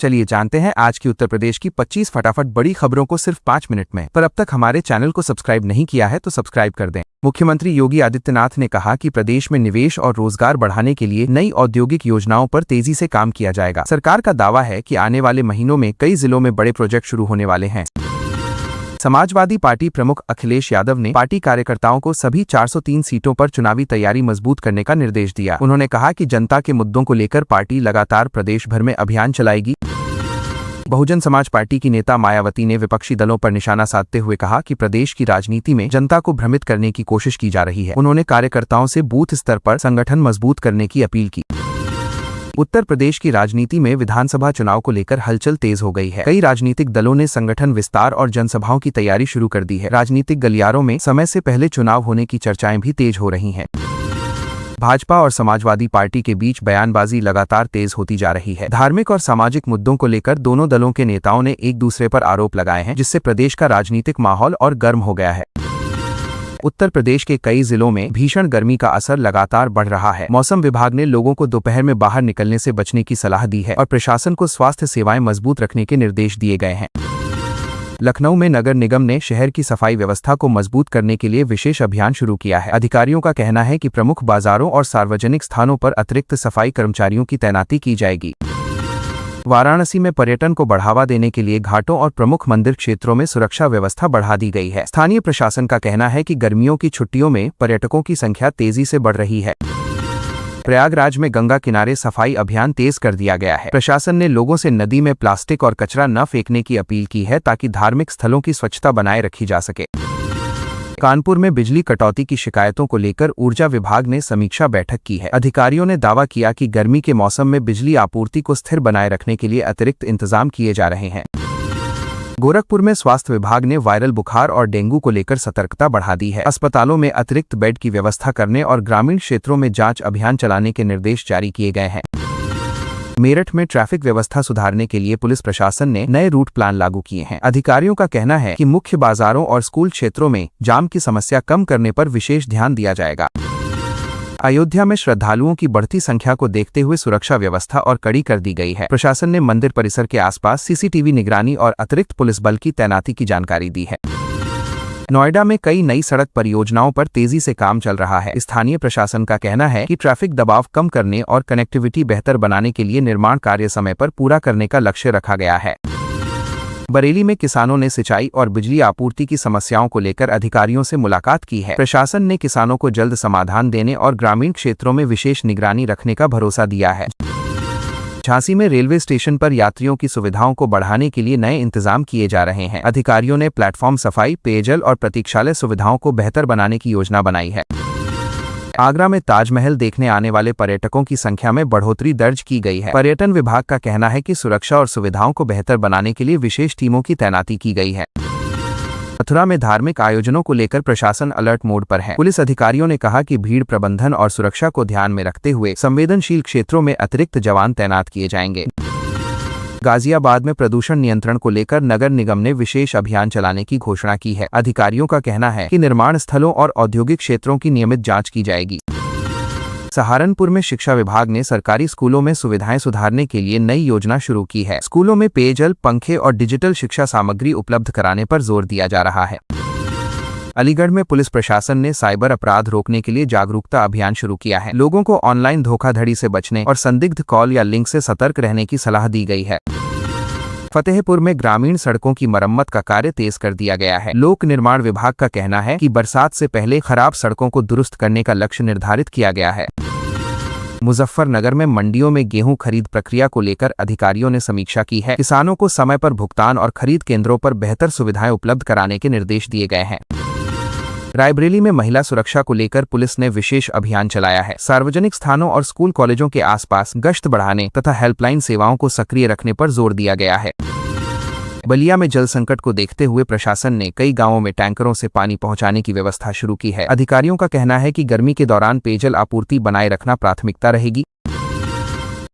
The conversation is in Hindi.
चलिए जानते हैं आज की उत्तर प्रदेश की 25 फटाफट बड़ी खबरों को सिर्फ 5 मिनट में। पर अब तक हमारे चैनल को सब्सक्राइब नहीं किया है तो सब्सक्राइब कर दें। मुख्यमंत्री योगी आदित्यनाथ ने कहा कि प्रदेश में निवेश और रोजगार बढ़ाने के लिए नई औद्योगिक योजनाओं पर तेजी से काम किया जाएगा। सरकार का दावा है कि आने वाले महीनों में कई जिलों में बड़े प्रोजेक्ट शुरू होने वाले हैं। समाजवादी पार्टी प्रमुख अखिलेश यादव ने पार्टी कार्यकर्ताओं को सभी 403 सीटों पर चुनावी तैयारी मजबूत करने का निर्देश दिया। उन्होंने कहा कि जनता के मुद्दों को लेकर पार्टी लगातार प्रदेश भर में अभियान चलाएगी। बहुजन समाज पार्टी की नेता मायावती ने विपक्षी दलों पर निशाना साधते हुए कहा कि प्रदेश की राजनीति में जनता को भ्रमित करने की कोशिश की जा रही है। उन्होंने कार्यकर्ताओं से बूथ स्तर पर संगठन मजबूत करने की अपील की। उत्तर प्रदेश की राजनीति में विधानसभा चुनाव को लेकर हलचल तेज हो गई है। कई राजनीतिक दलों ने संगठन विस्तार और जनसभाओं की तैयारी शुरू कर दी है। राजनीतिक गलियारों में समय से पहले चुनाव होने की चर्चाएं भी तेज हो रही हैं। भाजपा और समाजवादी पार्टी के बीच बयानबाजी लगातार तेज होती जा रही है। धार्मिक और सामाजिक मुद्दों को लेकर दोनों दलों के नेताओं ने एक दूसरे पर आरोप लगाए हैं, जिससे प्रदेश का राजनीतिक माहौल और गर्म हो गया है। उत्तर प्रदेश के कई जिलों में भीषण गर्मी का असर लगातार बढ़ रहा है। मौसम विभाग ने लोगों को दोपहर में बाहर निकलने से बचने की सलाह दी है और प्रशासन को स्वास्थ्य सेवाएं मजबूत रखने के निर्देश दिए गए हैं। लखनऊ में नगर निगम ने शहर की सफाई व्यवस्था को मजबूत करने के लिए विशेष अभियान शुरू किया है। अधिकारियों का कहना है कि प्रमुख बाजारों और सार्वजनिक स्थानों पर अतिरिक्त सफाई कर्मचारियों की तैनाती की जाएगी। वाराणसी में पर्यटन को बढ़ावा देने के लिए घाटों और प्रमुख मंदिर क्षेत्रों में सुरक्षा व्यवस्था बढ़ा दी गई है। स्थानीय प्रशासन का कहना है कि गर्मियों की छुट्टियों में पर्यटकों की संख्या तेजी से बढ़ रही है। प्रयागराज में गंगा किनारे सफाई अभियान तेज कर दिया गया है। प्रशासन ने लोगों से नदी में प्लास्टिक और कचरा न फेंकने की अपील की है ताकि धार्मिक स्थलों की स्वच्छता बनाए रखी जा सके। कानपुर में बिजली कटौती की शिकायतों को लेकर ऊर्जा विभाग ने समीक्षा बैठक की है। अधिकारियों ने दावा किया कि गर्मी के मौसम में बिजली आपूर्ति को स्थिर बनाए रखने के लिए अतिरिक्त इंतजाम किए जा रहे हैं। गोरखपुर में स्वास्थ्य विभाग ने वायरल बुखार और डेंगू को लेकर सतर्कता बढ़ा दी है। अस्पतालों में अतिरिक्त बेड की व्यवस्था करने और ग्रामीण क्षेत्रों में जांच अभियान चलाने के निर्देश जारी किए गए हैं। मेरठ में ट्रैफिक व्यवस्था सुधारने के लिए पुलिस प्रशासन ने नए रूट प्लान लागू किए हैं। अधिकारियों का कहना है कि मुख्य बाजारों और स्कूल क्षेत्रों में जाम की समस्या कम करने पर विशेष ध्यान दिया जाएगा। अयोध्या में श्रद्धालुओं की बढ़ती संख्या को देखते हुए सुरक्षा व्यवस्था और कड़ी कर दी गई है। प्रशासन ने मंदिर परिसर के आसपास सीसीटीवी निगरानी और अतिरिक्त पुलिस बल की तैनाती की जानकारी दी है। नोएडा में कई नई सड़क परियोजनाओं पर तेजी से काम चल रहा है। स्थानीय प्रशासन का कहना है कि ट्रैफिक दबाव कम करने और कनेक्टिविटी बेहतर बनाने के लिए निर्माण कार्य समय पर पूरा करने का लक्ष्य रखा गया है। बरेली में किसानों ने सिंचाई और बिजली आपूर्ति की समस्याओं को लेकर अधिकारियों से मुलाकात की है। प्रशासन ने किसानों को जल्द समाधान देने और ग्रामीण क्षेत्रों में विशेष निगरानी रखने का भरोसा दिया है। झांसी में रेलवे स्टेशन पर यात्रियों की सुविधाओं को बढ़ाने के लिए नए इंतजाम किए जा रहे हैं। अधिकारियों ने प्लेटफॉर्म सफाई, पेयजल और प्रतीक्षालय सुविधाओं को बेहतर बनाने की योजना बनाई है। आगरा में ताजमहल देखने आने वाले पर्यटकों की संख्या में बढ़ोतरी दर्ज की गई है। पर्यटन विभाग का कहना है कि सुरक्षा और सुविधाओं को बेहतर बनाने के लिए विशेष टीमों की तैनाती की गई है। मथुरा में धार्मिक आयोजनों को लेकर प्रशासन अलर्ट मोड पर है। पुलिस अधिकारियों ने कहा कि भीड़ प्रबंधन और सुरक्षा को ध्यान में रखते हुए संवेदनशील क्षेत्रों में अतिरिक्त जवान तैनात किए जाएंगे। गाजियाबाद में प्रदूषण नियंत्रण को लेकर नगर निगम ने विशेष अभियान चलाने की घोषणा की है। अधिकारियों का कहना है कि निर्माण स्थलों और औद्योगिक क्षेत्रों की नियमित जांच की जाएगी। सहारनपुर में शिक्षा विभाग ने सरकारी स्कूलों में सुविधाएं सुधारने के लिए नई योजना शुरू की है। स्कूलों में पेयजल, पंखे और डिजिटल शिक्षा सामग्री उपलब्ध कराने पर जोर दिया जा रहा है। अलीगढ़ में पुलिस प्रशासन ने साइबर अपराध रोकने के लिए जागरूकता अभियान शुरू किया है। लोगों को ऑनलाइन धोखाधड़ी से बचने और संदिग्ध कॉल या लिंक से सतर्क रहने की सलाह दी गई है। फतेहपुर में ग्रामीण सड़कों की मरम्मत का कार्य तेज कर दिया गया है। लोक निर्माण विभाग का कहना है कि बरसात से पहले खराब सड़कों को दुरुस्त करने का लक्ष्य निर्धारित किया गया है। मुजफ्फरनगर में मंडियों में गेहूं खरीद प्रक्रिया को लेकर अधिकारियों ने समीक्षा की है। किसानों को समय पर भुगतान और खरीद केंद्रों पर बेहतर सुविधाएं उपलब्ध कराने के निर्देश दिए गए हैं। रायबरेली में महिला सुरक्षा को लेकर पुलिस ने विशेष अभियान चलाया है। सार्वजनिक स्थानों और स्कूल कॉलेजों के आसपास गश्त बढ़ाने तथा हेल्पलाइन सेवाओं को सक्रिय रखने पर जोर दिया गया है। बलिया में जल संकट को देखते हुए प्रशासन ने कई गांवों में टैंकरों से पानी पहुंचाने की व्यवस्था शुरू की है। अधिकारियों का कहना है कि गर्मी के दौरान पेयजल आपूर्ति बनाए रखना प्राथमिकता रहेगी।